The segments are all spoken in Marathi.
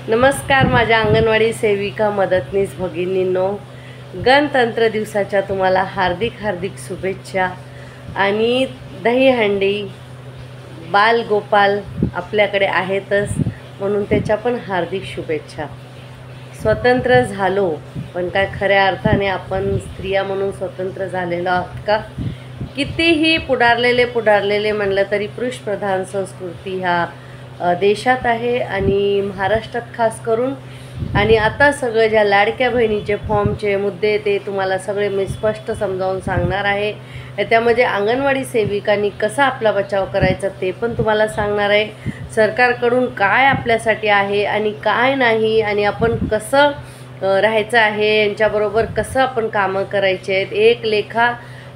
नमस्कार माझ्या अंगणवाडी सेविका मदतनीस भगिनींनो, गणतंत्र दिवसाच्या तुम्हाला हार्दिक हार्दिक शुभेच्छा। आणि दहीहंडी बालगोपाल आपल्याकडे आहेतच, म्हणून त्याच्या पण हार्दिक शुभेच्छा। स्वतंत्र झालो, पण काय खऱ्या अर्थाने आपण स्त्रिया म्हणून स्वतंत्र झालेलो आहोत का? कितीही पुढारलेले म्हणलं तरी पुरुषप्रधान संस्कृती ह्या देशात आहे आणि महाराष्ट्रात खास करून। आणि आता सगळं ज्या लाडक्या बहिणीचे फॉर्मचे मुद्दे ते तुम्हाला सगळे मी स्पष्ट समजावून सांगणार आहे। त्यामध्ये अंगणवाडी सेविकांनी कसा आपला बचाव करायचा ते पण तुम्हाला सांगणार आहे। सरकारकडून काय आपल्यासाठी आहे आणि काय नाही, आणि आपण कसं राहायचं आहे, यांच्याबरोबर कसं आपण कामं करायचे आहेत, एक लेखा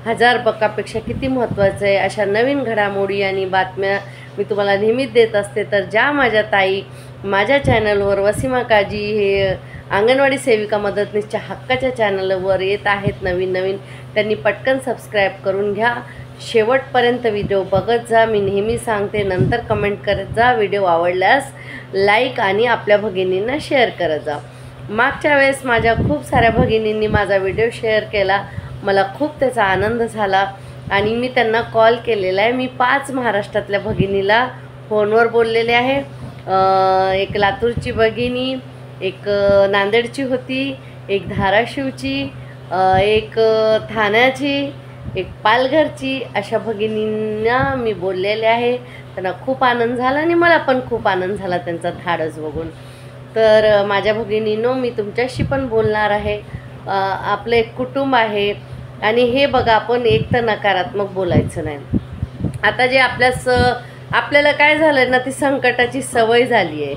हजार बकापेक्षा किती महत्त्वाचं आहे, अशा नवीन घडामोडी आणि बातम्या मी तुम्हाला नेहमीच देत असते। तर ज्या माझ्या ताई माझ्या चॅनलवर वसीमा काजी हे अंगणवाडी सेविका मदतनीसच्या हक्काच्या चॅनलवर येत आहेत नवीन त्यांनी पटकन सबस्क्राईब करून घ्या। शेवटपर्यंत व्हिडिओ बघत जा, मी नेहमी सांगते, नंतर कमेंट करत जा। व्हिडिओ आवडल्यास लाईक आणि आपल्या भगिनींना शेअर करत जा। मागच्या वेळेस माझ्या खूप साऱ्या भगिनींनी माझा व्हिडिओ शेअर केला, मला खूप त्याचा आनंद झाला आणि मी त्यांना कॉल केलेला आहे। मी 5 महाराष्ट्रातल्या भगिनीला फोनवर बोललेले आहे। एक लातूरची भगिनी, एक नांदेडची होती, एक धाराशिवची, एक ठाण्याची, एक पालघरची, अशा भगिनींना मी बोललेले आहे। त्यांना खूप आनंद झाला आणि मला पण खूप आनंद झाला त्यांचा धाडस बघून। तर माझ्या भगिनींनो, मी तुमच्याशी पण बोलणार आहे। आपलं एक कुटुंब आहे आणि हे बघा, आपण एक तर नकारात्मक बोलायचं नाही। आता जे आपल्याला काय झालं ना, ती संकटाची सवय झाली आहे।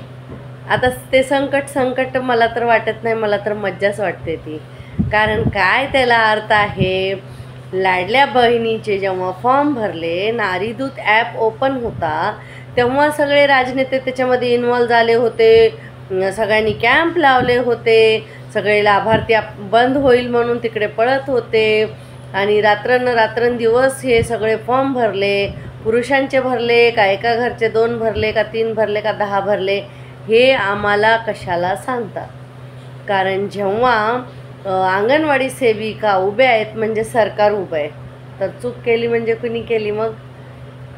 आता ते संकट मला तर वाटत नाही, मला तर मज्जाच वाटते ती। कारण काय त्याला अर्थ आहे, लाडल्या बहिणीचे जेव्हा फॉर्म भरले, नारीदूत ॲप ओपन होता, तेव्हा सगळे राजनेते त्याच्यामध्ये इन्व्हॉल्व झाले होते, सगळ्यांनी कॅम्प लावले होते, सगळे लाभार्थी बंद होईल म्हणून तिकडे पळत होते आणि रात्रंदिवस हे सगळे फॉर्म भरले। पुरुषांचे भरले का, एका घरचे 2 भरले का, 3 भरले का, 10 भरले, हे आम्हाला कशाला सांगतात? कारण जेव्हा अंगणवाडी सेविका उभ्या आहेत म्हणजे सरकार उभं आहे, तर चूक केली म्हणजे कुणी केली मग?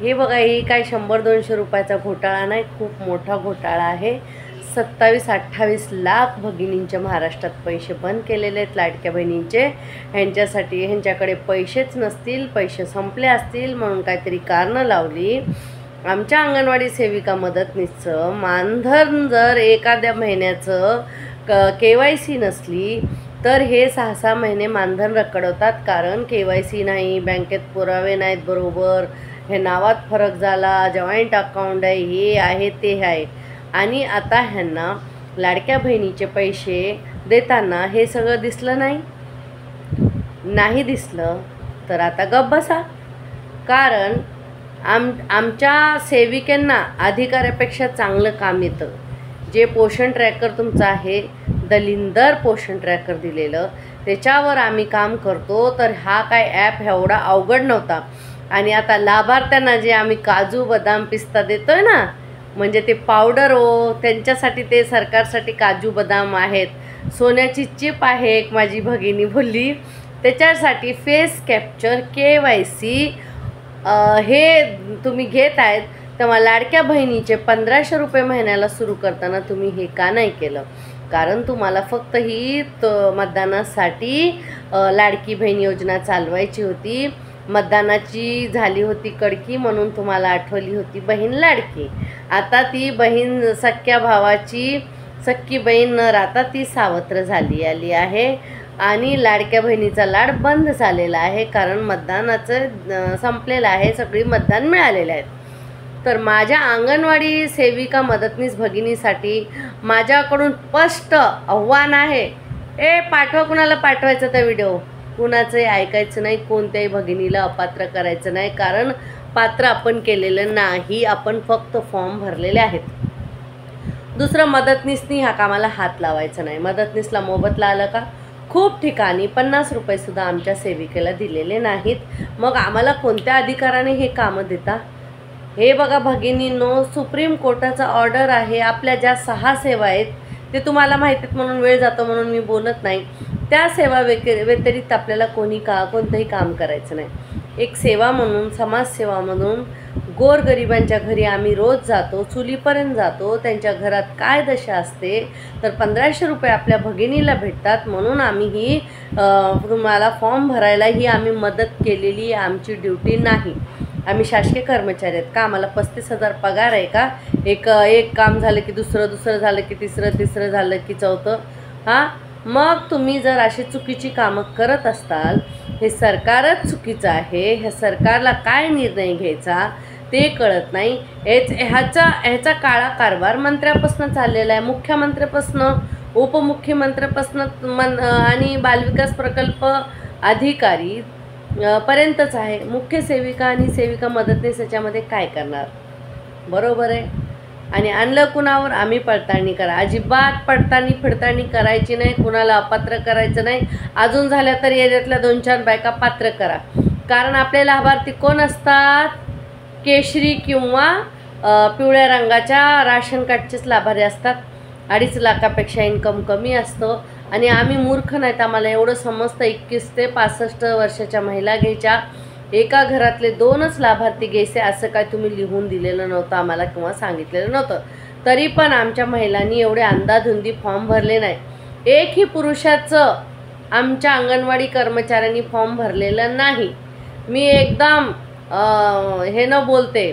हे बघा, ही काय 100-200 रुपयाचा घोटाळा नाही, खूप मोठा घोटाळा आहे। 27-28 लाख भगिनींच्या महाराष्ट्रात पैसे बंद केलेले आहेत लाडक्या बहिणींचे। ह्यांच्याकडे पैसेच नसतील, पैसे संपले असतील म्हणून काहीतरी कारणं लावली। आमच्या अंगणवाडी सेविका मदतनीसचं मानधन जर एखाद्या महिन्याचं KYC नसली तर हे 6-6 महिने मानधन रखडवतात। कारण KYC नाही, बँकेत पुरावे नाहीत बरोबर, हे नावात फरक झाला, जॉईंट अकाउंट आहे, हे आहे ते आहे। आणि आता ह्यांना लाडक्या बहिणीचे पैसे देताना हे सगळं दिसलं नाही दिसलं तर आता गप्प बसा। कारण आमच्या सेविकांना अधिकाऱ्यापेक्षा चांगलं काम येतं। जे पोषण ट्रॅकर तुमचं आहे, दलिंदर पोषण ट्रॅकर दिलेलं, त्याच्यावर आम्ही काम करतो। तर हा काय ॲप एवढा अवघड नव्हता। आणि आता लाभार्थ्यांना जे आम्ही काजू बदाम पिस्ता देतोय ना, म्हणजे ते पावडर त्यांच्यासाठी ते सरकारसाठी काजू बदाम आहेत। सोन्याची चिप आहे, एक माझी भगिनी बोलली, त्याच्यासाठी फेस कॅप्चर KYC हे तुम्ही घेत आहेत। तेव्हा लाडक्या बहिणीचे 1500 रुपये महिन्याला सुरू करताना तुम्ही हे का नाही केलं? कारण तुम्हाला फक्त ही मतदानासाठी लाडकी बहीण योजना चालवायची होती। मतदानाची झाली होती कडकी म्हणून तुम्हाला आठवली होती बहीण लाडकी। आता ती बहीण सख्या भावाची सख्खी बहीण न राहता ती सावत्र आली आहे आणि लाडक्या बहिणीचा लाड बंद झालेला आहे। कारण मतदानाचं संपलेलं आहे, सगळी मतदान मिळालेले आहेत। तर माझ्या अंगणवाडी सेविका मदतनीस भगिनीसाठी माझ्याकडून स्पष्ट आव्हान आहे, पाठवा, कुणाला पाठवायचा तर व्हिडिओ, कुणाचंही ऐकायचं नाही, कोणत्याही भगिनीला अपात्र करायचं नाही। कारण पात्र आपण केलेलं नाही, आपण फक्त फॉर्म भरलेले आहेत। दुसरं, मदतनीसनी ह्या कामाला हात लावायचा नाही। मदतनीसला मोबदला आलं का? खूप ठिकाणी 50 रुपयेसुद्धा आमच्या सेविकेला दिलेले नाहीत। मग आम्हाला कोणत्या अधिकाराने हे कामं देता? हे बघा भगिनींनो, सुप्रीम कोर्टाचा ऑर्डर आहे. आपल्या ज्या 6 सेवा आहेत ते तुम्हाला माहिती आहेत म्हणून वेळ जातो म्हणून मी बोलत नाही. त्या सेवा व्यतिरिक्त आपल्याला कोणतंही काम करायचं नाही. एक सेवा म्हणून, समाजसेवा म्हणून गोरगरिबांच्या घरी आम्ही रोज जातो, चुलीपर्यंत जातो. त्यांच्या घरात काय दशा असते तर 1500 रुपये आपल्या भगिनीला भेटतात म्हणून आम्ही ही तुम्हाला फॉर्म भरायला ही आम्ही मदत केलेली. आमची ड्युटी नाही. आम्ही शासकीय कर्मचारी आहेत का? आम्हाला 35,000 पगार आहे का? एक काम झालं की दुसरं झालं की तिसरं झालं की चौथं. हां, मग तुम्ही जर अशी चुकीची कामं करत असताल, हे सरकारच चुकीचं आहे. ह्या सरकारला काय निर्णय घ्यायचा ते कळत नाही. ह्याचा काळा कारभार मंत्र्यापासून चाललेला आहे. मुख्यमंत्र्यापासून, उपमुख्यमंत्र्यापासून आणि बालविकास प्रकल्प अधिकारी पर्यंतच आहे. मुख्य सेविका आणि सेविका मदतनीस याच्यामध्ये काय करणार? बरोबर आहे. आणि आणलं कुणावर? आम्ही पडताळणी करा. अजिबात पडताळणी करायची नाही. कुणाला अपात्र करायचं नाही. अजून झाल्या तर एरियातल्या 2-4 बायका पात्र करा. कारण आपले लाभार्थी कोण असतात? केशरी किंवा पिवळ्या रंगाच्या राशन कार्डचेच लाभार्थी असतात. 2.5 लाखापेक्षा इन्कम कमी असतं. आणि आम्ही मूर्ख नाहीत. आम्हाला एवढं समजतं 21 ते 65 वर्षाच्या महिला घ्यायच्या. एका घरातले 2च लाभार्थी घ्यायचे असं काय तुम्ही लिहून दिलेलं नव्हतं आम्हाला किंवा सांगितलेलं नव्हतं. तरी पण आमच्या महिलांनी एवढे अंधाधुंदी फॉर्म भरले नाही. एकही पुरुषाचं आमच्या अंगणवाडी कर्मचाऱ्यांनी फॉर्म भरलेलं नाही. मी एकदम हे न बोलते,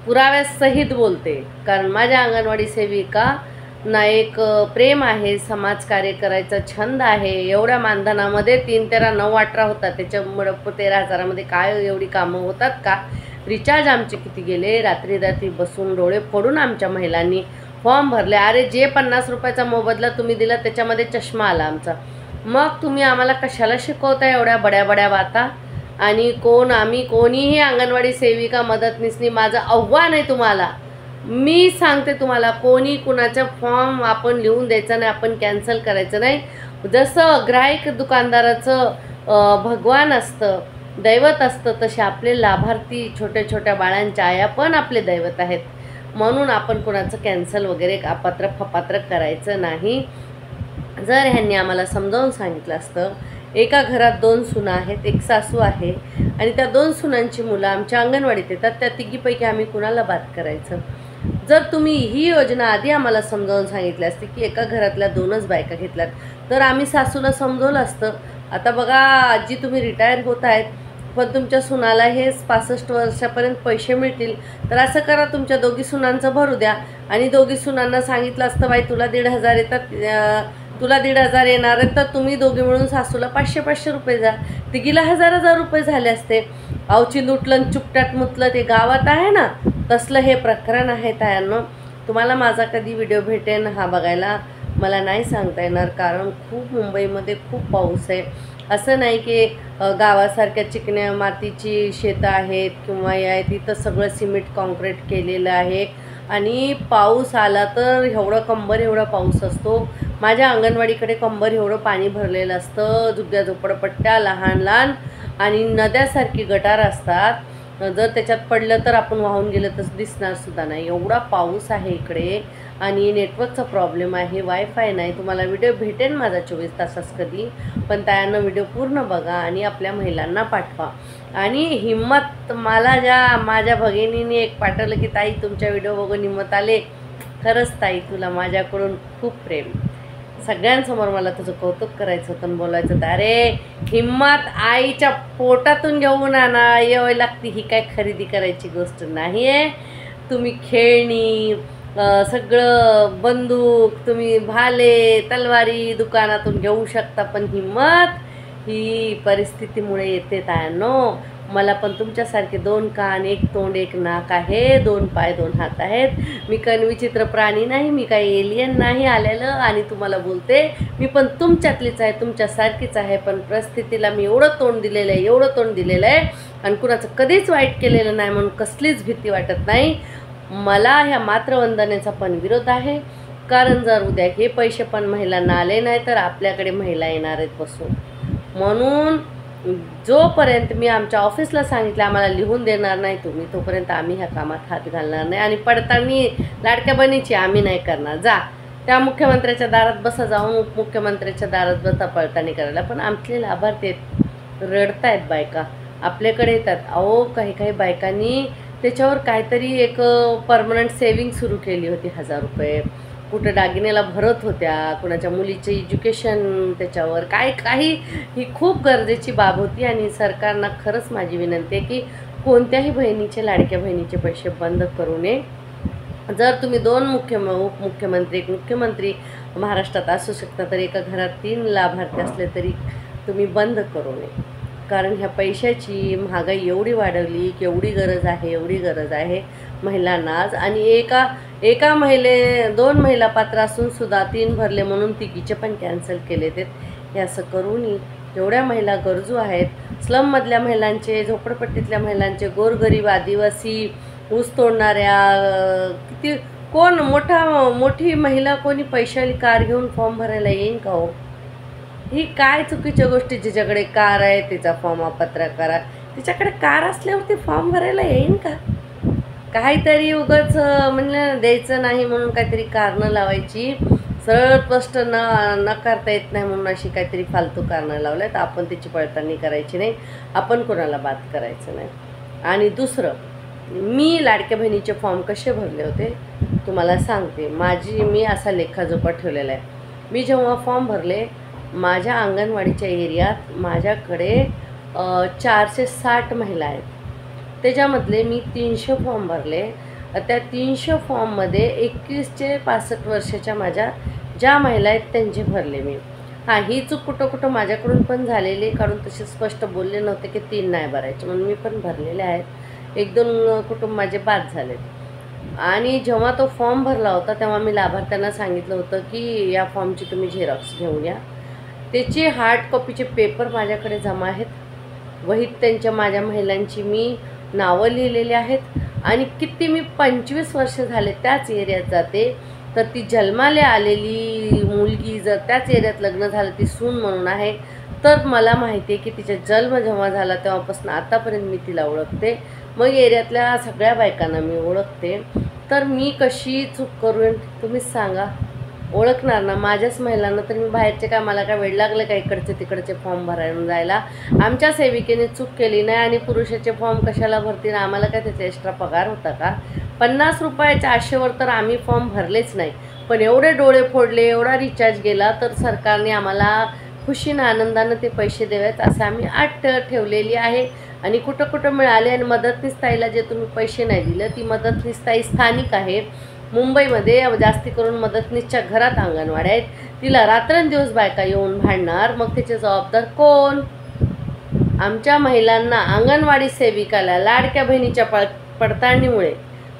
पुराव्यासहित बोलते. कारण माझ्या अंगणवाडी सेविका ना एक प्रेम आहे, समाजकार्य करायचा छंद आहे. एवढ्या मानधनामध्ये 3-13-9-18 होतात. त्याच्यामुळं 13,000मध्ये काय एवढी कामं होतात का? रिचार्ज आमचे किती गेले? रात्री बसून डोळे फोडून आमच्या महिलांनी फॉर्म भरले. अरे जे 50 रुपयाचा मोबदला तुम्ही दिला त्याच्यामध्ये चष्मा आला आमचा. मग तुम्ही आम्हाला कशाला शिकवता एवढ्या बड्या बाता? आणि आम्ही कोणीही अंगणवाडी सेविका मदतनीसनी, माझं आव्हान आहे तुम्हाला, मी सांगते तुम्हाला, कोणी कुणाचा फॉर्म आपण लिहून द्यायचा नाही, आपण कॅन्सल करायचं नाही. जसं ग्राहक दुकानदाराचं भगवान असतं, दैवत असतं, तसे आपले लाभार्थी छोट्या बाळांच्या आया पण आपले दैवत आहेत. म्हणून आपण कुणाचं कॅन्सल वगैरे फपात्र करायचं नाही. जर ह्यांनी आम्हाला समजावून सांगितलं असतं. एका घरात 2 सुना आहेत, एक सासू आहे आणि त्या 2 सुनांची मुलं आमच्या अंगणवाडीत येतात. त्या तिघीपैकी आम्ही कुणाला बात करायचं? जर तुम्ही ही योजना आधी आम्हाला समजावून सांगितली असती की एका घरातल्या 2च बायका घेतल्यात तर आम्ही सासूला समजवलं असतं. आता बघा आजी, तुम्ही रिटायर होत आहेत पण तुमच्या सुनाला हे 65 वर्षापर्यंत पैसे मिळतील, तर असं करा, तुमच्या 2 सुनांचं भरू द्या. आणि 2 सुनांना सांगितलं असतं, बाई तुला 1,500 येतात, तुला 1,500 येणार आहेत, तर तुम्ही दोघी मिळून सासूला 500 रुपये द्या. तिघीला 1,000 रुपये झाले असते. अवची लुटलं चुपटाट मुतलं ते गावात आहे ना, तसलं हे प्रकरण आहे. तायांनो, तुम्हाला माझा कधी व्हिडिओ भेटेन हा बघायला मला नाही सांगता येणार. कारण खूप मुंबईमध्ये खूप पाऊस आहे. असं नाही की गावासारख्या चिकण्या मातीची शेतं आहेत किंवा या तिथं सगळं सिमेंट कॉन्क्रीट केलेलं आहे. आणि पाऊस आला तर एवढा पाऊस असतो. माझ्या अंगणवाडीकडे कंबर एवढं पाणी भरलेलं असतं. झुग्या झोपडपट्ट्या लहान आणि नद्यासारखी गटार असतात. जर त्याच्यात पडलं तर आपण वाहून गेलं तर दिसणार सुद्धा नाही. एवढा पाऊस आहे इकडे आणि नेटवर्कचा प्रॉब्लेम आहे, वायफाय नाही. तुम्हाला व्हिडिओ भेटेन माझा 24 तासास कधी, पण त्यांना व्हिडिओ पूर्ण बघा आणि आपल्या महिलांना पाठवा. आणि हिम्मत, मला माझ्या भगिनीने एक पाठवलं की ताई तुमच्या व्हिडिओ बघून हिम्मत आले. खरंच ताई, तुला माझ्याकडून खूप प्रेम. सगळ्यांसमोर मला तुझं कौतुक करायचं होतं, बोलायचं होतं. अरे हिम्मत आईच्या पोटातून घेऊन आणा यावं लागते. ही काय खरेदी करायची गोष्ट नाही आहे. तुम्ही खेळणी, सगळं बंदूक, तुम्ही भाले तलवारी दुकानातून घेऊ शकता, पण हिम्मत ही परिस्थितीमुळे येते तायांनो. मला पण तुमच्यासारखे 2 कान, 1 तोंड, 1 नाक आहे, 2 पाय, 2 हात आहेत. मी काही विचित्र प्राणी नाही, मी काही एलियन नाही आलेलं. आणि तुम्हाला बोलते, मी पण तुमच्यातलीच आहे, तुमच्यासारखीच आहे. पण परिस्थितीला मी एवढं तोंड दिलेलं आहे आणि कुणाचं कधीच वाईट केलेलं नाही म्हणून कसलीच भीती वाटत नाही. मला ह्या मातृवंदनेचा पण विरोध आहे. कारण जर उद्या हे पैसे पण महिलांना आले नाही तर आपल्याकडे महिला येणार आहेत बसून. म्हणून जोपर्यंत मी आमच्या ऑफिसला सांगितलं आम्हाला लिहून देणार नाही तुम्ही, तोपर्यंत आम्ही ह्या कामात हात घालणार नाही. आणि पडताळणी लाडक्या बहिणीची आम्ही नाही करणार. जा त्या मुख्यमंत्र्याच्या दारात बसा, जाऊन उपमुख्यमंत्र्याच्या दारात बसा पडताळणी करायला. पण आमचे लाभार्थी रडतायत, बायका आपल्याकडे येतात. अहो काही काही बायकांनी त्याच्यावर काहीतरी एक परमनंट सेविंग सुरू केली होती, 1000 रुपये कुठं दागिन्याला भरत होत्या, कुणाच्या मुलीचे एज्युकेशन त्याच्यावर काही ही खूप गरजेची बाब होती. आणि सरकारनं खरंच माझी विनंती आहे की कोणत्याही बहिणीचे, लाडक्या बहिणीचे पैसे बंद करू नये. जर तुम्ही 2 उपमुख्यमंत्री, एक मुख्यमंत्री महाराष्ट्रात असू शकता, तर एका घरात 3 लाभार्थी असले तरी तुम्ही बंद करू नये. कारण ह्या पैशाची महागाई एवढी वाढवली की एवढी गरज आहे महिलांना आज. आणि एका 2 महिला पात्र असून सुद्धा 3 भरले म्हणून तिघीचे पण कॅन्सल केले. हे असं करूनही जेवढ्या महिला गरजू आहेत, स्लममधल्या महिलांचे, झोपडपट्टीतल्या महिलांचे, गोरगरीब, आदिवासी, ऊस तोडणाऱ्या, किती कोण मोठी महिला कोणी पैशाली कार घेऊन फॉर्म भरायला येईन का हो? ही काय चुकीच्या गोष्टी. ज्याच्याकडे कार आहे त्याचा फॉर्म अपात्र करा, तिच्याकडे कार असल्यावरती फॉर्म भरायला येईन का? काहीतरी उगाच म्हणलं द्यायचं नाही म्हणून काहीतरी कारणं लावायची, सरळ स्पष्ट नकारता येत नाही म्हणून अशी काहीतरी फालतू कारणं लावल्यात. आपण त्याची पडताळणी करायची नाही, आपण कोणाला बात करायचं नाही. आणि दुसरं, मी लाडक्या बहिणीचे फॉर्म कसे भरले होते तुम्हाला सांगते. मी असा लेखाजोखा ठेवलेला आहे. मी जेव्हा फॉर्म भरले, माझ्या अंगणवाडीच्या एरियात माझ्याकडे 460 महिला आहेत. त्याच्यामधले मी 300 फॉर्म भरले. त्या 300 फॉर्ममध्ये 21 ते 65 वर्षाच्या माझ्या ज्या महिला आहेत त्यांचे भरले मी. ही चूक कुठं माझ्याकडून पण झालेली, कारण तसे स्पष्ट बोलले नव्हते की 3 नाही भरायचे, म्हणून मी पण भरलेले आहेत. 1-2 कुटुंब माझे बाद झालेत. आणि जेव्हा तो फॉर्म भरला होता तेव्हा मी लाभार्थ्यांना सांगितलं होतं की या फॉर्मची तुम्ही झेरॉक्स घेऊन या. त्याची हार्ड कॉपीचे पेपर माझ्याकडे जमा आहेत. वहीत त्यांच्या माझ्या महिलांची मी नावं लिहिलेली आहेत. आणि किती मी 25 वर्ष झाले त्याच एरियात जाते, तर ती जन्माला आलेली मुलगी जर त्याच एरियात लग्न झालं, ती सून म्हणून आहे, तर मला माहिती आहे की तिचा जन्म जेव्हा झाला तेव्हापासून आतापर्यंत मी तिला ओळखते. मग एरियातल्या सगळ्या बायकांना मी ओळखते. तर मी कशी चूक करून तुम्हीच सांगा, ओळखणार ना माझ्याच महिलांना. तर मी बाहेरचे काय, मला काय वेळ लागलं का इकडचे तिकडचे फॉर्म भरायला जायला? आमच्या सेविकेने चूक केली नाही आणि पुरुषाचे फॉर्म कशाला भरतील? आम्हाला काय त्याचा एक्स्ट्रा पगार होता का? 50 रुपयाच्या आशेवर तर आम्ही फॉर्म भरलेच नाही. पण एवढे डोळे फोडले, एवढा रिचार्ज गेला, तर सरकारने आम्हाला खुशीनं आनंदानं ते पैसे द्यावेत असं आम्ही अट ठेवलेली आहे. आणि कुठं मिळाले. आणि मदतनीस ताईला जे तुम्ही पैसे नाही दिलं, ती मदतनीस ताई स्थानिक आहे मुंबईमध्ये. जास्ती करून मदतनीसच्या घरात अंगणवाड्या आहेत. तिला रात्रंदिवस बायका येऊन भांडणार, मग त्याचे जबाबदार कोण? आमच्या महिलांना, अंगणवाडी सेविकाला लाडक्या बहिणीच्या पडताळणीमुळे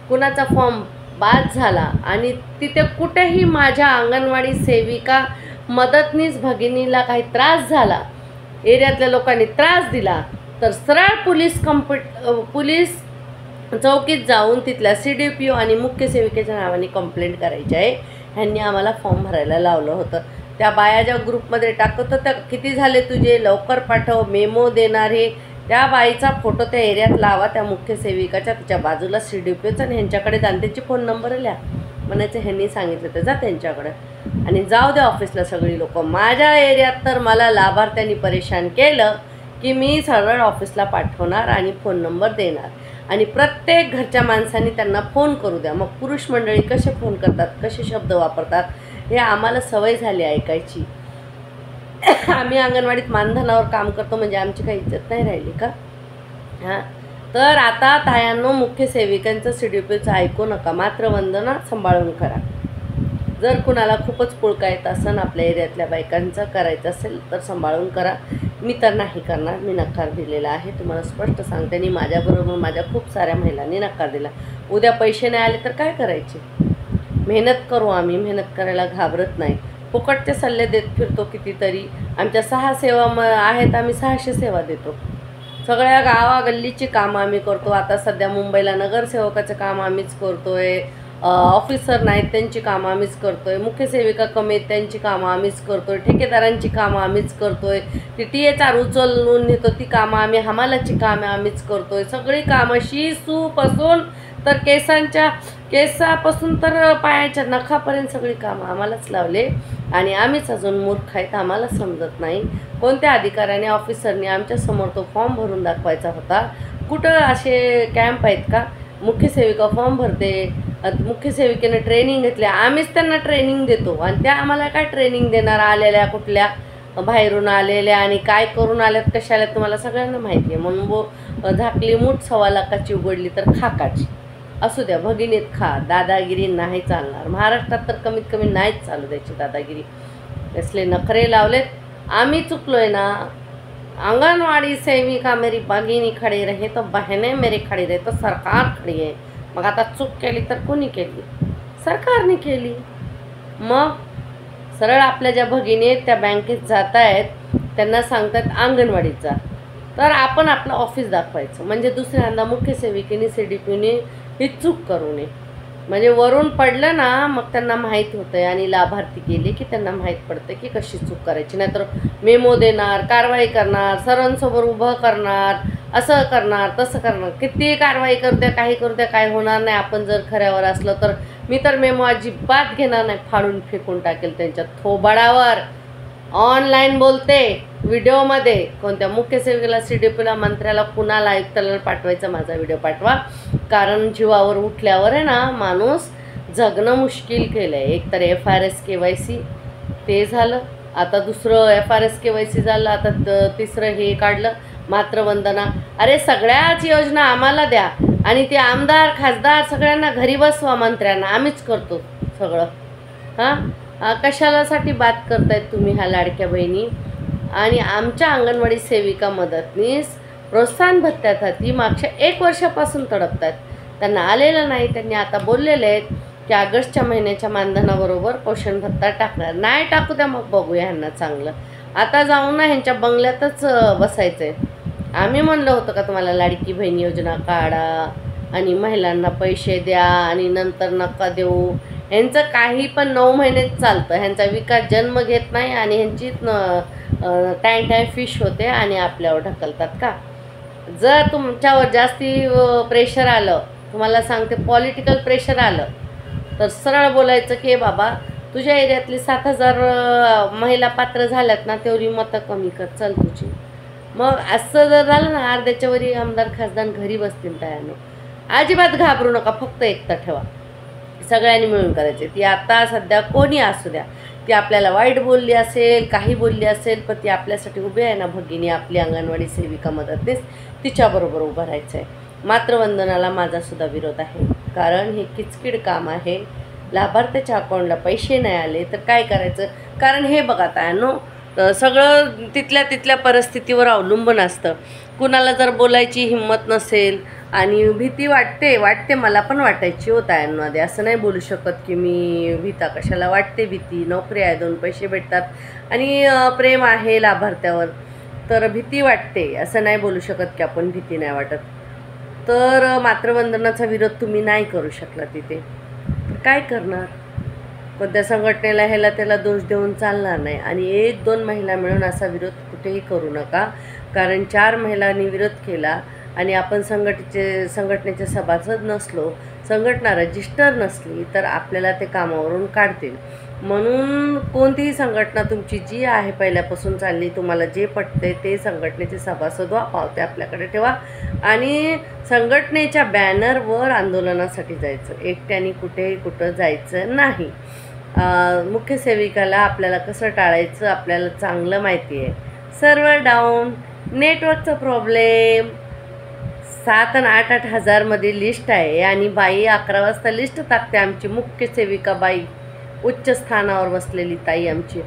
कुणाचा फॉर्म बाद झाला आणि तिथे कुठेही माझ्या अंगणवाडी सेविका मदतनीस भगिनीला काही त्रास झाला, एरियातल्या लोकांनी त्रास दिला, तर सरळ पोलीस चौकीत जाऊन तिथल्या CDPO आणि मुख्य सेविकेच्या नावाने कंप्लेंट करायची आहे. ह्यांनी आम्हाला फॉर्म भरायला लावलं होतं. त्या बाया ज्या ग्रुपमध्ये टाकत होत्या, किती झाले तुझे, लवकर पाठव, मेमो देणार हे, त्या बाईचा फोटो त्या एरियात लावा, त्या मुख्य सेविकाच्या, तिच्या बाजूला CDPOचा, आणि ह्यांच्याकडे जाण, त्यांची फोन नंबर लिहा. म्हणायचं ह्यांनी सांगितलं तर जा त्यांच्याकडे आणि जाऊ द्या ऑफिसला सगळी लोक. माझ्या एरियात तर मला लाभार्थ्यांनी परेशान केलं की मी सरळ ऑफिसला पाठवणार आणि फोन नंबर देणार. आणि प्रत्येक घरच्या माणसांनी त्यांना फोन करू द्या. मग पुरुष मंडळी कसे फोन करतात, कसे शब्द वापरतात, हे आम्हाला सवय झाली ऐकायची. आम्ही अंगणवाडीत मानधनावर काम करतो म्हणजे आमची काही इज्जत नाही राहिली का? तर आता तायांनो, मुख्य सेविकांचं CDPOचं ऐकू नका, मात्र वंदना सांभाळून करा. जर कुणाला खूपच पुळका येत असेल आपल्या एरियातल्या बायकांचं करायचं असेल तर सांभाळून करा. मी तर नाही करणार, मी नकार दिलेला आहे, तुम्हाला स्पष्ट सांगते. आणि माझ्याबरोबर माझ्या खूप साऱ्या महिलांनी नकार दिला. उद्या पैसे नाही आले तर काय करायचे? मेहनत करू, आम्ही मेहनत करायला घाबरत नाही. फुकटचे सल्ले देत फिरतो कितीतरी. आमच्या 6 सेवा आहेत, आम्ही 600 सेवा देतो. सगळ्या गावागल्लीची कामं आम्ही करतो. आता सध्या मुंबईला नगरसेवकाचं काम आम्हीच करतो आहे. ऑफिसर नाहीत त्यांची कामं आम्हीच करतोय, मुख्य सेविका कमी आहेत त्यांची कामं आम्हीच करतोय, ठेकेदारांची कामं आम्हीच करतोय, ती THR उचलून नेतो ती कामं आम्ही, हमालाची कामं आम्हीच करतोय, सगळी कामं सूपासून तर केसापासून तर पायाच्या नखापर्यंत सगळी कामं आम्हालाच लावले आणि आम्हीच अजून मूर्ख आहेत, आम्हाला समजत नाही. कोणत्या अधिकाऱ्याने ऑफिसरने आमच्यासमोर तो फॉर्म भरून दाखवायचा होता. कुठं असे कॅम्प आहेत का? मुख्य सेविका फॉर्म भरते, मुख्य सेविकेने ट्रेनिंग घेतली, आम्हीच त्यांना ट्रेनिंग देतो आणि त्या आम्हाला काय ट्रेनिंग देणार, आलेल्या कुठल्या बाहेरून आलेल्या आणि काय करून आल्यात कशा आल्यात तुम्हाला सगळ्यांना माहिती आहे. म्हणून झाकली मूठ 1.25 लाखाची उघडली तर खाकाची. असू द्या भगिनीत खा, दादागिरी नाही चालणार. महाराष्ट्रात तर कमीत कमी नाहीच चालू द्यायची दादागिरी. असले नखरे लावलेत. आम्ही चुकलोय ना. आंगनवाड़ी सेविका मेरी भगिनी खड़ी रहे तो बहने मेरी खड़ी रहे तो सरकार खड़ी आहे. मग आता चूक केली तर कोणी केली? सरकारने केली. मग सरळ आपल्या ज्या भगिनी आहेत त्या बँकेत जात आहेत, त्यांना सांगतात अंगणवाडीत जा, तर आपण आपलं ऑफिस दाखवायचं. म्हणजे दुसऱ्यांदा मुख्य सेविकेने CDPने ही चूक करू नये. म्हणजे वरून पडलं ना, मग त्यांना माहीत होतं आहे आणि लाभार्थी गेले की त्यांना माहीत पडतं की कशी चूक करायची. नाहीतर मेमो देणार, कारवाई करणार, सरांसमोर उभं करणार, असं करणार तसं करणार, किती कारवाई करू द्या, काही करू द्या, काय होणार नाही. आपण जर खऱ्यावर असलं तर मी तर मेमो अजिबात घेणार नाही, फाडून फेकून टाकेल त्यांच्या थोबाडावर. ऑनलाईन बोलते व्हिडिओमध्ये, कोणत्या मुख्य सेविकेला, CDPला, मंत्र्याला, कुणाला, आयुक्ताला पाठवायचा माझा व्हिडिओ पाठवा. कारण जीवावर उठल्यावर आहे ना माणूस जगणं मुश्किल केलं आहे. एक तर FRS KYC ते झालं, आता दुसरं FRS KYC झालं, आता तिसरं हे काढलं मातृवंदना. अरे सगळ्याच योजना आम्हाला द्या आणि ते आमदार खासदार सगळ्यांना घरी बसवा, मंत्र्यांना आम्हीच करतो सगळं. कशालासाठी बात करतायत तुम्ही ह्या लाडक्या बहिणी? आणि आमच्या अंगणवाडी सेविका मदतनीस प्रोत्साहन भत्त्यासाठी मागच्या 1 वर्षापासून तडपतात. त्यांना आलेलं नाही. त्यांनी आता बोललेले आहेत की ऑगस्टच्या महिन्याच्या मानधनाबरोबर पोषण भत्ता टाकणार. नाही टाकू द्या, मग बघूया ह्यांना चांगलं. आता जाऊन ना ह्यांच्या बंगल्यातच बसायचं आहे. आम्ही म्हणलं होतं का तुम्हाला लाडकी बहीण योजना काढा आणि महिलांना पैसे द्या आणि नंतर नका देऊ. ह्यांचं काही पण 9 महिनेच चालतं. ह्यांचा विकास जन्म घेत नाही आणि ह्यांची टाय फिश होते आणि आपल्यावर ढकलतात का? जर तुमच्यावर जास्ती प्रेशर आलं, तुम्हाला सांगते पॉलिटिकल प्रेशर आलं, तर सरळ बोलायचं की बाबा तुझ्या एरियातली 7,000 महिला पात्र झाल्यात ना, तेवढी मतं कमी कर चल तुझी. मग असं जर झालं ना, अर्ध्याच्या वरी आमदार खासदार घरी बसतील तयाने. अजिबात घाबरू नका, फक्त एकता ठेवा. सगळ्यांनी मिळून करायचे. ती आता सध्या कोणी असू द्या, ती आपल्याला वाईट बोलली असेल, काही बोलली असेल, पण ती आपल्यासाठी उभी आहे ना भगिनी, आपली अंगणवाडी सेविका मदतनीस, तिच्याबरोबर उभं राहायचं आहे. मातृवंदनाला माझासुद्धा विरोध आहे, कारण हे किचकिड काम आहे. लाभार्थ्याच्या अकाउंटला पैसे नाही आले तर काय करायचं? कारण हे बघा तानो, सगळं तिथल्या परिस्थितीवर अवलंबून असतं. कुणाला जर बोलायची हिंमत नसेल आणि भीती वाटते मला पण वाटायची होता यांमध्ये, असं नाही बोलू शकत की मी भीता कशाला. वाटते भीती, नोकरी आहे, 2 पैसे भेटतात आणि प्रेम आहे लाभार्थ्यावर, तर भीती वाटते. असं नाही बोलू शकत की आपण भीती नाही वाटत. तर मातृवंदनाचा विरोध तुम्ही नाही करू शकला तिथे, तर काय करणार? कोणत्या संघटनेला ह्याला त्याला दोष देऊन चालणार नाही. आणि 1-2 महिला मिळून असा विरोध कुठेही करू नका, कारण 4 महिलांनी विरोध केला आणि आपण संघटनेचे सभासद नसलो, संघटना रजिस्टर नसली तर आपल्याला ते कामावरून काढतील. म्हणून कोणतीही संघटना तुमची जी आहे पहिल्यापासून चालली, तुम्हाला जे पटते ते संघटनेचे सभासद व्हा, पावते आपल्याकडे ठेवा आणि संघटनेच्या बॅनरवर आंदोलनासाठी जायचं. एकट्याने कुठं जायचं नाही. मुख्य सेविकाला आपल्याला कसं टाळायचं आपल्याला चांगलं माहिती आहे. सर्व्हर डाऊन, नेटवर्कचा प्रॉब्लेम, 7 आणि 8 हजारमध्ये लिस्ट आहे आणि बाई 11 वाजता लिस्ट टाकते. आमची मुख्य सेविका बाई, उच्च स्थानावर बसलेली ताई आमची,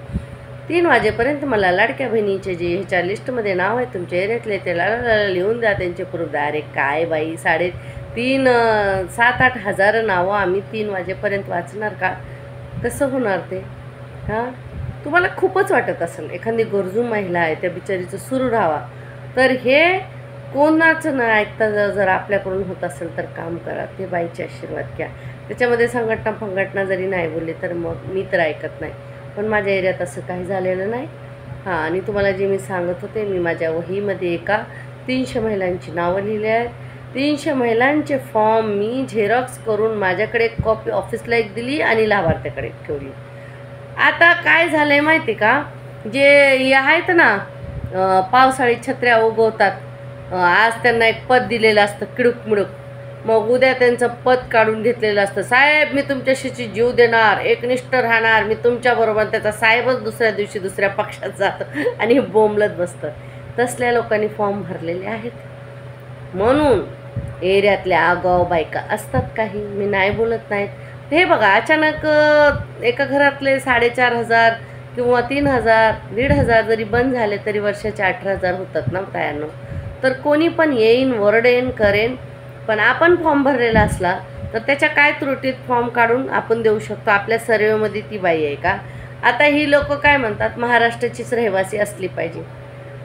3 वाजेपर्यंत मला लाडक्या बहिणीचे जे ह्याच्या लिस्टमध्ये नाव आहे तुमच्या एरियातले त्याला लिहून द्या, त्यांचे प्रूफ द्या. अरे काय बाई, 7-8 हजार नावं आम्ही 3 वाजेपर्यंत वाचणार का? कसं होणार ते? तुम्हाला खूपच वाटत असेल एखादी गरजू महिला आहे त्या बिचारीचं सुरू राहावा, तर हे कोणाचं न ऐकता जर आपल्याकडून होत असेल तर काम करा. ते बाईचे आशीर्वाद घ्या. त्याच्यामध्ये संघटना जरी नाही बोलली तर मग मी तर ऐकत नाही. पण माझ्या एरियात असं काही झालेलं नाही. हां, आणि तुम्हाला जे मी सांगत होते, मी माझ्या वहीमध्ये एका 300 महिलांची नावं लिहिली आहेत. 300 महिलांचे फॉर्म मी झेरॉक्स करून माझ्याकडे एक कॉपी ऑफिसला एक दिली आणि लाभार्थ्याकडे ठेवली. आता काय झालं आहे माहिती का, जे हे आहेत ना पावसाळी छत्र्या उगवतात, आज त्यांना एक पद दिलेलं असतं किडूक मिडूक, मग उद्या त्यांचं पद काढून घेतलेलं असतं, साहेब मी तुमच्याशी जीव देणार, एकनिष्ठ राहणार मी तुमच्याबरोबर. त्याचा साहेबच दुसऱ्या दिवशी दुसऱ्या पक्षात जातं आणि बोंबलत बसतं. तसल्या लोकांनी फॉर्म भरलेले आहेत. म्हणून एरियातल्या आगाव बायका असतात काही, मी नाही बोलत नाहीत. हे बघा, अचानक एका घरातले 4,500 किंवा 3,000 1,500 जरी बंद झाले तरी वर्षाचे 18,000 होतात ना तायांनो. तर कोणी पण येईन वरडेन करेन, पण आपण फॉर्म भरलेला असला तर त्याच्या काय त्रुटीत फॉर्म काढून आपण देऊ शकतो. आपल्या सर्वेमध्ये ती बाई आहे का? आता ही लोक काय म्हणतात, महाराष्ट्राचीच रहिवासी असली पाहिजे.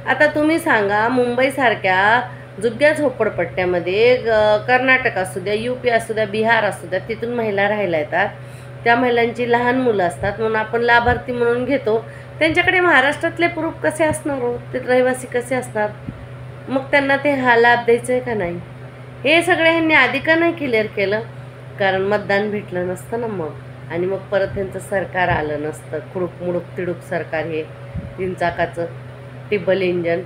आता तुम्ही सांगा, मुंबईसारख्या जुग्या झोपडपट्ट्यामध्ये कर्नाटक असू द्या, UP असू द्या, बिहार असू द्या, तिथून महिला राहायला येतात. त्या महिलांची लहान मुलं असतात म्हणून आपण लाभार्थी म्हणून घेतो. त्यांच्याकडे महाराष्ट्रातले प्रूफ कसे असणार हो, ते रहिवासी कसे असणार? मग त्यांना ते हा लाभ द्यायचं आहे का नाही? हे सगळे ह्यांनी आधी का नाही क्लिअर केलं? कारण मतदान भेटलं नसतं ना मग, आणि मग परत त्यांचं सरकार आलं नसतं. खुडूक मुडूक तिडूक सरकार, हे 3 चाकाचं टिबल इंजन.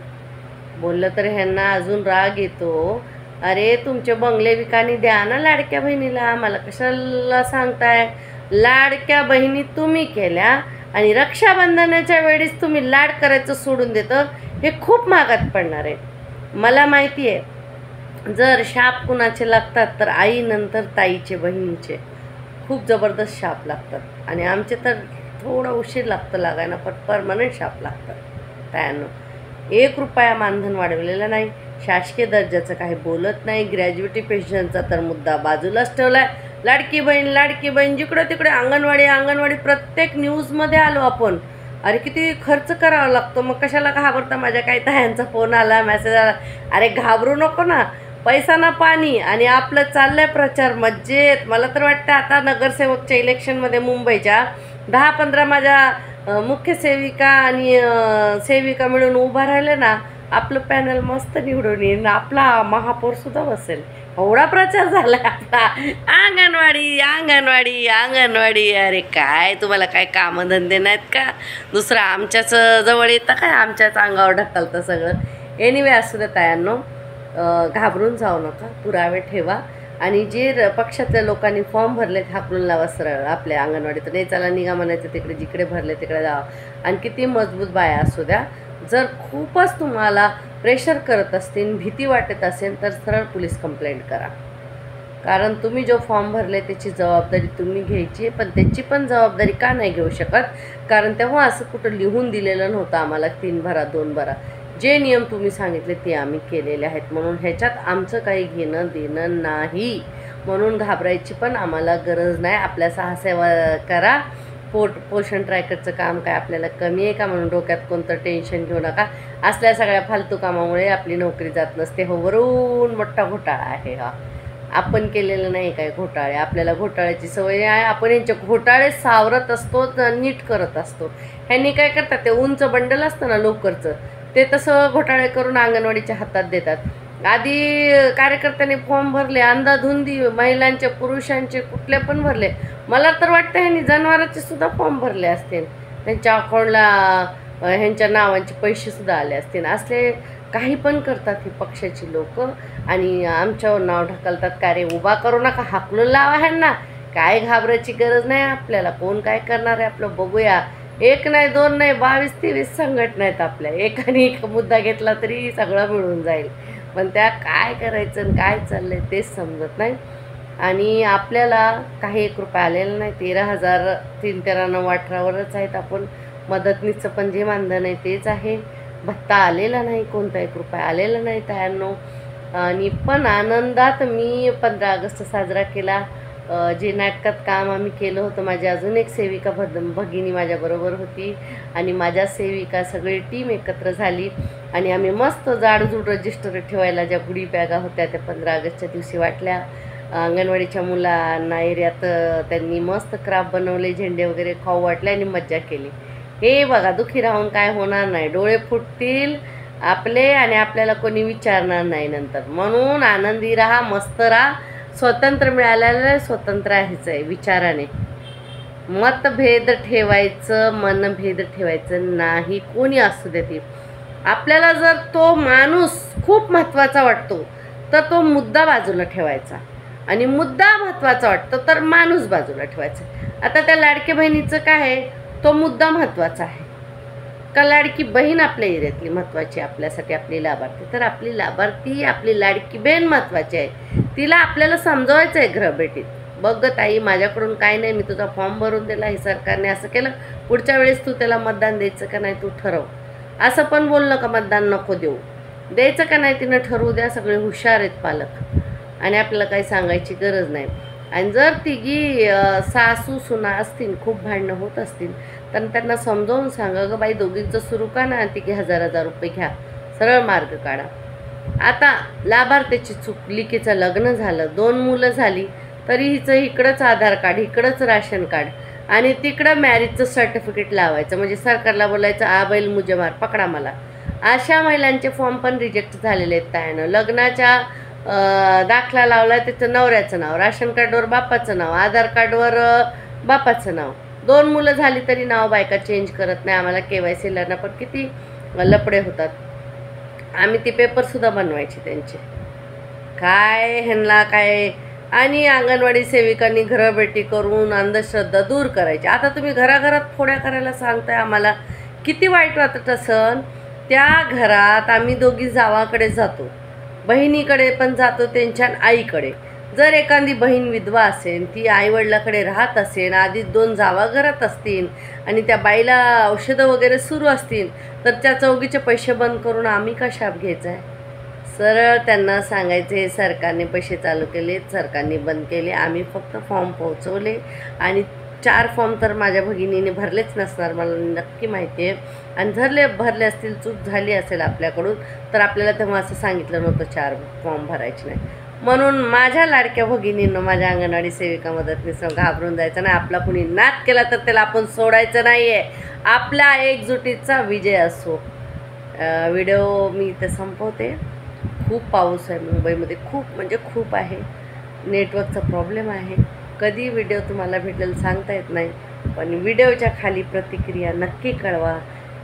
बोललं तर ह्यांना अजून राग येतो. अरे तुमचे बंगले विकानी द्या ना लाडक्या बहिणीला, मला कशाला सांगताय? लाडक्या बहिणी तुम्ही केल्या आणि रक्षाबंधनाच्या वेळेस तुम्ही लाड करायचं सोडून देतं, हे खूप महागात पडणार आहे. मला माहिती आहे, जर शाप कुणाचे लागतात तर आईनंतर ताईचे, बहिणीचे खूप जबरदस्त शाप लागतात. आणि आमचे तर थोडं उशीर लागतं लागायला, पण परमनंट शाप लागतात. त्यानं 1 रुपया मानधन वाढवलेला नाही, शासकीय दर्जाचं काही बोलत नाही, ग्रॅज्युएटी पेन्शनचा तर मुद्दा बाजूलाच ठेवला आहे. लाडकी बहीण जिकडं तिकडे अंगणवाडी प्रत्येक न्यूजमध्ये आलो आपण. अरे किती खर्च करावा लागतो, मग कशाला घाबरता? माझ्या काही तायांचा फोन आला, मेसेज आला. अरे घाबरू नको ना, पैसा ना पाणी, आणि आपलं चाललंय प्रचार मज्जेत. मला तर वाटतं आता नगरसेवकच्या इलेक्शनमध्ये मुंबईच्या 10-15 माझ्या मुख्य सेविका आणि सेविका मिळून उभा राहिले ना, आपलं पॅनल मस्त निवडून येईल, आपला महापौरसुद्धा बसेल. एवढा प्रचार झाला आपला. अंगणवाडी. अरे काय तुम्हाला काय कामधंदे नाहीत का? दुसरं आमच्याच जवळ येतं काय? आमच्याच अंगावर ढकलतं सगळं. एनिवे असू द्या तायांनो, घाबरून जाऊ नका, पुरावे ठेवा. आणि जे पक्षातल्या लोकांनी फॉर्म भरलेत हाकलून लावा सरळ आपल्या अंगणवाडीत. नाही चला निघा म्हणायचं, तिकडे जिकडे भरले तिकडे जावा. आणि किती मजबूत बाया असू द्या, जर खूपच तुम्हाला प्रेशर करत असतील, भीती वाटत असेल, तर सरळ पोलीस कंप्लेंट करा. कारण तुम्ही जो फॉर्म भरले त्याची जबाबदारी तुम्ही घ्यायची. पण त्याची पण जबाबदारी का नाही घेऊ शकत? कारण तेव्हा असं कुठं लिहून दिलेलं नव्हतं आम्हाला 3 भरा 2 भरा. जे नियम तुम्ही सांगितले ते आम्ही केलेले आहेत, म्हणून ह्याच्यात आमचं काही घेणं देणं नाही. म्हणून घाबरायची पण आम्हाला गरज नाही. आपल्या साहसेवा करा. पोषण ट्रॅकरचं काम काय आपल्याला कमी आहे का म्हणून डोक्यात कोणतं टेन्शन घेऊ नका. असल्या सगळ्या फालतू कामामुळे आपली नोकरी जात नसते. हो, वरून मोठा घोटाळा आहे हा. आपण केलेलं नाही काय घोटाळे, आपल्याला घोटाळ्याची सवय आहे. आपण यांचे घोटाळे सावरत असतो, नीट करत असतो. ह्यांनी काय करतात, ते उंच बंडल असतं ना लोकरचं, ते तसं घोटाळे करून अंगणवाडीच्या हातात देतात. आधी कार्यकर्त्यांनी फॉर्म भरले, अंधाधुंदी महिलांचे पुरुषांचे कुठले पण भरले. मला तर वाटतं ह्यांनी जनावरांचे सुद्धा फॉर्म भरले असतील, त्यांच्या अकाउंटला ह्यांच्या नावांचे पैसेसुद्धा आले असतील. असले काही पण करतात ही पक्षाची लोक आणि आमच्यावर नाव ढकलतात. का रे उभा करू नका, हाकलून लावा ह्यांना. काय घाबरायची गरज नाही आपल्याला. कोण काय करणार आहे आपलं बघूया. 1 नाही 2 नाही 22-23 संघटना आहेत आपल्या. एकाने एक मुद्दा घेतला तरी सगळं मिळून जाईल. पण त्या काय करायचं आणि काय चाललं आहे तेच समजत नाही. आणि आपल्याला काही 1 रुपया आलेला नाही. 13,000 3-13-9-18वरच आहेत आपण. मदतनीसचं पण जे मानधन आहे तेच आहे. भत्ता आलेला नाही, कोणता 1 रुपया आलेला नाही तायांनो. आणि पण आनंदात मी 15 ऑगस्ट साजरा केला. जे नाटकात काम आम्ही केलं होतं, माझी अजून एक सेविका भगिनी माझ्याबरोबर होती आणि माझ्या सेविका सगळी टीम एकत्र झाली आणि आम्ही मस्त जाडजूड रजिस्टर ठेवायला ज्या गुढी बॅगा होत्या त्या 15 ऑगस्टच्या दिवशी वाटल्या. अंगणवाडीच्या मुलांना एरियात त्यांनी मस्त क्राफ्ट बनवले, झेंडे वगैरे खाऊ वाटले आणि मज्जा केली. हे बघा, दुखी राहून काय होणार नाही, डोळे फुटतील आपले आणि आपल्याला कोणी विचारणार नाही नंतर. म्हणून आनंदी राहा, मस्त राहा. स्वतंत्र मिळालेलं स्वतंत्र आहेच आहे विचाराने. मतभेद ठेवायचं, मनभेद ठेवायचं नाही, कोणी असू दे ती. आपल्याला जर तो माणूस खूप महत्त्वाचा वाटतो तर तो मुद्दा बाजूला ठेवायचा, आणि मुद्दा महत्त्वाचा वाटतो तर माणूस बाजूला ठेवायचा. आता त्या लाडक्या बहिणीचं काय आहे, तो मुद्दा महत्त्वाचा आहे का लाडकी बहीण आपल्या एरियातली महत्त्वाची आपल्यासाठी, आपली लाभार्थी. तर आपली लाभार्थी, आपली लाडकी बहीण महत्त्वाची आहे. तिला आपल्याला समजवायचं आहे घरभेटीत, बघ ताई माझ्याकडून काय नाही, मी तुझा फॉर्म भरून दिला, हे सरकारने असं केलं, पुढच्या वेळेस तू त्याला मतदान द्यायचं का नाही तू ठरव. असं पण बोललं का मतदान नको देऊ, द्यायचं का नाही तिनं ठरवू द्या. सगळे हुशार आहेत पालक आणि आपल्याला काही सांगायची गरज नाही. आणि जर तिघी सासू सुना असतील, खूप भांडणं होत असतील, तर त्यांना समजावून सांगा, गं बाई दोघींचं सुरू का ना, तिघी हजार रुपये घ्या, सरळ मार्ग काढा. आता लाभार्थीची चूक, लिकीचं लग्न झालं, 2 मुलं झाली, तरी हिचं इकडंच आधार कार्ड, इकडंच राशन कार्ड आणि तिकडं मॅरेजचं सर्टिफिकेट लावायचं, म्हणजे सरकारला बोलायचं आ बैल मुझे मार, पकडा मला. अशा महिलांचे फॉर्म पण रिजेक्ट झालेले आहेत त्यानं. लग्नाच्या दाखला लावला त्याचं नवऱ्याचं नाव, राशन कार्डवर बापाचं नाव, आधार कार्डवर बापाचं नाव. 2 मुलं झाली तरी नाव बायका चेंज करत नाही. आम्हाला KYCला पण किती लपडे होतात. आम्ही ती पेपरसुद्धा बनवायचे त्यांचे, काय ह्यांना काय. आणि अंगणवाडी सेविकांनी घरभेटी करून अंधश्रद्धा दूर करायची. आता तुम्ही घराघरात फोड्या करायला सांगताय आम्हाला, किती वाईट वाटत असन. त्या घरात आम्ही दोघी जावाकडे जातो, बहिणीकडे पण जातो, त्यांच्या आईकडे. जर एखादी बहीण विधवा असेल, ती आईवडिलाकडे राहत असेल, आधी 2 जावा घरात असतील आणि त्या बाईला औषधं वगैरे सुरू असतील, तर त्या चौघीचे पैसे बंद करून आम्ही का शाप घ्यायचा आहे. सरळ त्यांना सांगायचे, सरकारने पैसे चालू केले, सरकारने बंद केले, आम्ही फक्त फॉर्म पोहोचवले. आणि 4 फॉर्म तर माझ्या भगिनीने भरलेच नसणार, मला नक्की माहिती आहे. आणि भरले असतील, चूक झाली असेल आपल्याकडून, तर आपल्याला तेव्हा असं सांगितलं नव्हतं 4 फॉर्म भरायचे नाही. म्हणून माझ्या लाडक्या भगिनींनो, माझ्या अंगणवाडी सेविका मदतनीस घाबरून जायचं नाही. आपला कुणी नाद केला तर त्याला आपण सोडायचं नाही आहे. आपल्या एकजुटीचा विजय असो. व्हिडिओ मी इथं संपवते. खूप पाऊस आहे मुंबईमध्ये, खूप म्हणजे खूप आहे. नेटवर्कचा प्रॉब्लेम आहे, कधी व्हिडिओ तुम्हाला भेटेल सांगता येत नाही. पण व्हिडिओच्या खाली प्रतिक्रिया नक्की कळवा.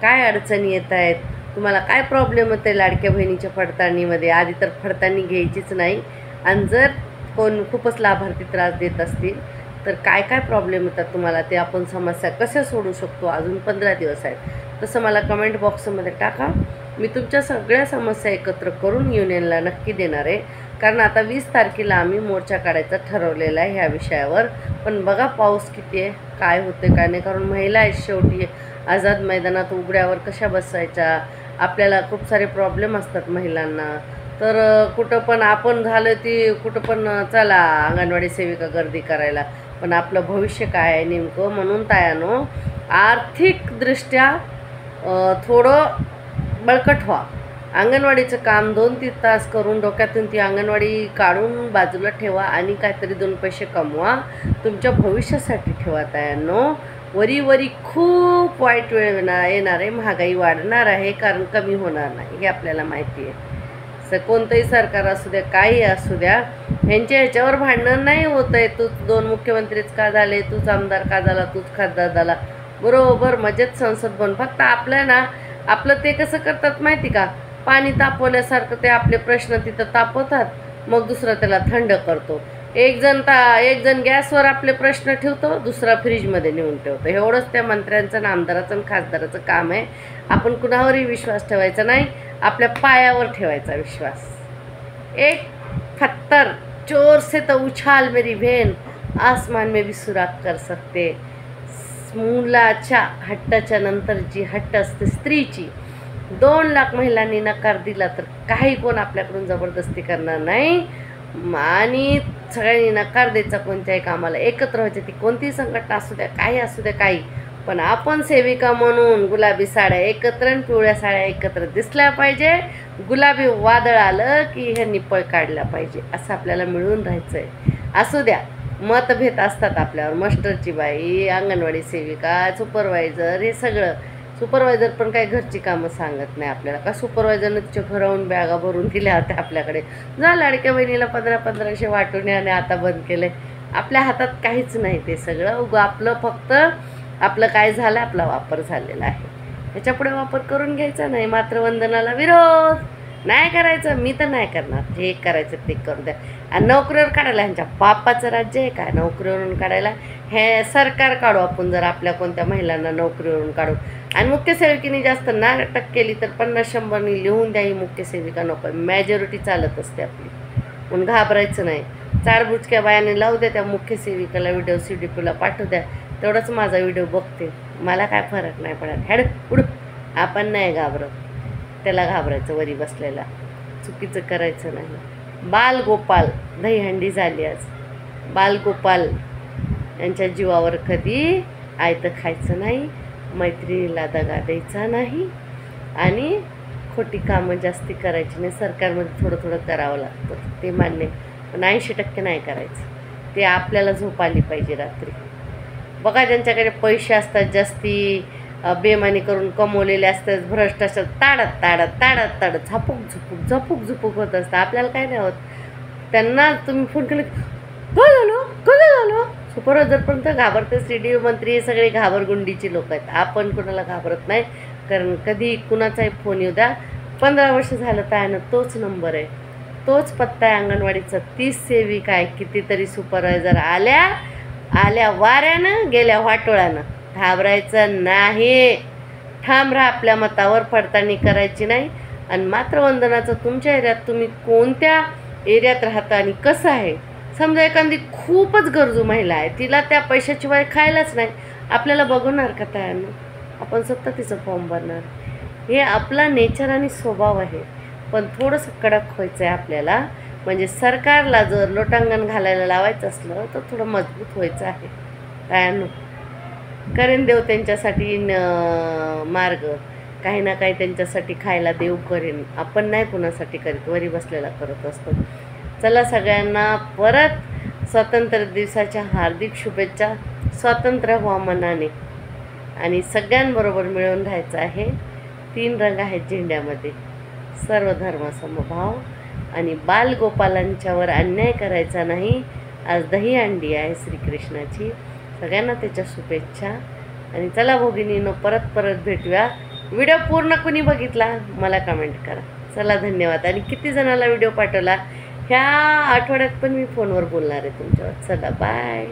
काय अडचणी येत आहेत, तुम्हाला काय प्रॉब्लेम होते लाडक्या बहिणीच्या पडताळणीमध्ये. आधी तर पडताळणी घ्यायचीच नाही. आणि जर कोण खूपच लाभार्थी त्रास देत असतील तर काय काय प्रॉब्लेम येतात तुम्हाला, ते आपण समस्या कशा सोडू शकतो, अजून 15 दिवस आहेत, तसं मला कमेंट बॉक्समध्ये टाका. मी तुमच्या सगळ्या समस्या एकत्र करून युनियनला नक्की देणार आहे. कारण आता 20 तारखेला आम्ही मोर्चा काढायचा ठरवलेला आहे ह्या विषयावर. पण बघा पाऊस किती आहे, काय होते काय नाही. कारण महिला आहेत शेवटी, आझाद मैदानात उघड्यावर कशा बसायच्या. आपल्याला खूप सारे प्रॉब्लेम असतात महिलांना. तर कुठं पण आपण झालं ती कुठं पण चला अंगणवाडी सेविका गर्दी करायला, पण आपलं भविष्य काय आहे नेमकं. म्हणून तायानो, आर्थिकदृष्ट्या थोडं बळकट व्हा. अंगणवाडीचं काम 2-3 तास करून डोक्यातून ती अंगणवाडी काढून बाजूला ठेवा आणि काहीतरी 2 पैसे कमवा, तुमच्या भविष्यासाठी ठेवा तायांनो. वरी खूप वाईट वेळ येणार आहे, महागाई वाढणार आहे, कारण कमी होणार नाही हे आपल्याला माहिती आहे. कोणतंही सरकार असू द्या, काही असू द्या, ह्यांच्या ह्याच्यावर भांडण नाही होत आहे. तूच 2 मुख्यमंत्रीच का झाले, तूच आमदार का झाला, तूच खासदार झाला, बरोबर मजेत संसद बन. फक्त आपलं ते कसं करतात माहिती का, पाणी तापवल्यासारखं ते आपले प्रश्न तिथं तापवतात, मग दुसरा त्याला थंड करतो. एक जण गॅसवर आपले प्रश्न ठेवतो, दुसरा फ्रीजमध्ये नेऊन ठेवतो. एवढंच त्या मंत्र्यांचं, आमदाराचं आणि खासदाराचं काम आहे. आपण कुणावरही विश्वास ठेवायचा नाही, आपल्या पायावर ठेवायचा विश्वास. एक पत्थर चोर से तो उछाल मेरी बहन, आसमान में भी सुराख कर सकते. मुलाच्या हट्टाच्या नंतर जी हट्ट असते स्त्रीची, 2 लाख महिलांनी नकार दिला तर काही कोण आपल्याकडून जबरदस्ती करणार नाही. आणि सगळ्यांनी नकार द्यायचा कोणत्याही कामाला, एकत्र व्हायचे. ती कोणतीही संघटना असू द्या, काही असू द्या, काही पण आपण सेविका म्हणून गुलाबी साड्या एकत्र आणि पिवळ्या साड्या एकत्र दिसल्या पाहिजे. गुलाबी वादळ आलं की ह्यांनी पळ काढला पाहिजे, असं आपल्याला मिळून राहायचं आहे. असू द्या, मतभेद असतात आपल्यावर. मास्टरची बाई, अंगणवाडी सेविका, सुपरवायझर, हे सगळं. सुपरवायझर पण काही घरची कामं सांगत नाही आपल्याला. का सुपरवायझरनं तिच्या घराहून बॅगा भरून दिल्या होत्या आपल्याकडे, जा लाडक्या बहिणीला 1500 वाटून आणि आता बंद केले. आपल्या हातात काहीच नाही ते सगळं. आपलं फक्त आपलं काय झालं, आपला वापर झालेला आहे. त्याच्यापुढे वापर करून घ्यायचा नाही. मातृवंदनाला विरोध नाही करायचं. मी तर नाही करणार. जे करायचं ते करू द्या. आणि नोकरीवर काढायला ह्यांच्या बापाचं राज्य आहे का नोकरीवरून काढायला? हे सरकार काढू आपण, जर आपल्या कोणत्या महिलांना नोकरीवरून काढू. आणि मुख्य सेविकेने जास्त नाटक केली तर 50-100 लिहून द्या, ही मुख्य सेविका नको. मॅजॉरिटी चालत असते आपली, म्हणून घाबरायचं नाही. चाडबुचक्या बायाने लावू द्या त्या मुख्य सेविकाला व्हिडिओ, CDPला पाठवू द्या. तेवढंच माझा व्हिडिओ बघते, मला काय फरक नाही पडत. हेड उड, आपण नाही घाबरत. त्याला घाबरायचं वरी बसलेला. चुकीचं करायचं नाही. बालगोपाल दहीहंडी झाली आज. बालगोपाल यांच्या जीवावर कधी आयतं खायचं नाही, मैत्रिणीला दगा द्यायचा नाही आणि खोटी कामं जास्ती करायची नाही. सरकारमध्ये थोडं थोडं करावं लागतं, ते मान्य, पण 80% नाही करायचं. ते आपल्याला झोप आली पाहिजे रात्री. बघा, ज्यांच्याकडे पैसे असतात जास्ती, बेमानी करून कमवलेले असतात, भ्रष्ट असतात, ताडत ताडत ताडत ताडत झपूक झुपूक होत असतं. आपल्याला काय नाही होत. त्यांना तुम्ही फोन केले, काय झालं सुपरवायझरपर्यंत घाबरते. CDO मंत्री हे सगळे घाबरगुंडीची लोक आहेत. आपण कोणाला घाबरत नाही, कारण कधी कुणाचाही फोन येऊ द्या. 15 वर्ष झालं त्यानं तोच नंबर आहे, तोच पत्ता आहे अंगणवाडीचा. 30 सेविका आहे, कितीतरी सुपरवायझर आल्या वाऱ्यानं, गेल्या वाटोळ्यानं. घाबरायचं नाही. ठाम राहा आपल्या मतावर, पडताळणी करायची नाही. आणि मातृवंदनाचं तुमच्या एरियात, तुम्ही कोणत्या एरियात राहता आणि कसं आहे. समजा एखादी खूपच गरजू महिला आहे, तिला त्या पैशाशिवाय खायलाच नाही, आपल्याला बघवणार का त्यानं? आपण स्वतः तिचं फॉर्म भरणार. हे आपला नेचर आणि स्वभाव आहे. पण थोडंसं कडक व्हायचं आहे आपल्याला. म्हणजे सरकारला जर लोटांगण घालायला लावायचं असलं तर थोडं मजबूत व्हायचं आहे. त्यानं करेन देव त्यांच्यासाठी मार्ग, काही ना काही त्यांच्यासाठी खायला देव करेन. आपण नाही कुणासाठी करीत, वरी बसलेला करत असतो. चला, सगळ्यांना परत स्वातंत्र्य दिवसाच्या हार्दिक शुभेच्छा. स्वातंत्र्य व्हा मनाने आणि सगळ्यांबरोबर मिळून राहायचं आहे. 3 रंग आहेत झेंड्यामध्ये, सर्व धर्म समभाव. आणि बालगोपालांच्यावर अन्याय करायचा नाही. आज दहीहंडी आहे श्रीकृष्णाची, सगळ्यांना त्याच्या शुभेच्छा. आणि चला भगिनींनो, परत भेटूया. व्हिडिओ पूर्ण कुणी बघितला मला कमेंट करा. चला, धन्यवाद. आणि किती जणाला व्हिडिओ पाठवला ह्या आठवड्यात पण मी फोनवर बोलणार आहे तुमच्यावर. चला, बाय.